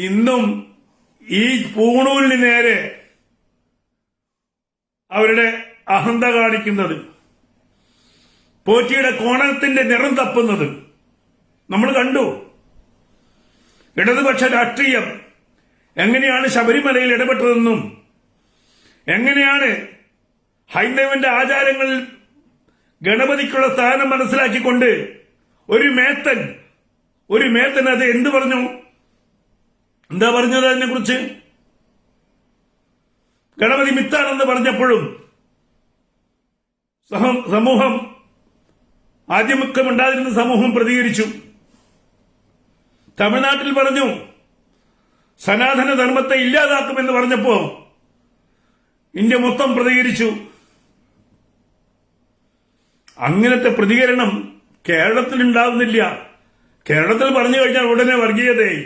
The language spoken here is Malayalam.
ഇന്നും ഈ പൂണൂലിന് നേരെ അവരുടെ അഹന്ത കാണിക്കുന്നത്, പോറ്റിയുടെ കോണത്തിന്റെ നിറം തപ്പുന്നത് നമ്മൾ കണ്ടു. ഇടതുപക്ഷ രാഷ്ട്രീയം എങ്ങനെയാണ് ശബരിമലയിൽ ഇടപെട്ടതെന്നും എങ്ങനെയാണ് ഹൈന്ദവന്റെ ആചാരങ്ങളിൽ ഗണപതിക്കുള്ള സ്ഥാനം മനസ്സിലാക്കിക്കൊണ്ട് ഒരു മേത്തൻ അത് എന്ത് പറഞ്ഞു, എന്താ പറഞ്ഞത് അതിനെ കുറിച്ച്? ഗണപതി മിത്താണെന്ന് പറഞ്ഞപ്പോഴും സമൂഹം, ആദ്യമൊക്കെയുണ്ടായിരുന്ന സമൂഹം പ്രതികരിച്ചു. തമിഴ്നാട്ടിൽ പറഞ്ഞു സനാതന ധർമ്മത്തെ ഇല്ലാതാക്കുമെന്ന് പറഞ്ഞപ്പോ ഇന്ത്യ മൊത്തം പ്രതികരിച്ചു. അങ്ങനത്തെ പ്രതികരണം കേരളത്തിൽ ഉണ്ടാവുന്നില്ല. കേരളത്തിൽ പറഞ്ഞു കഴിഞ്ഞാൽ ഉടനെ വർഗീയതയായി.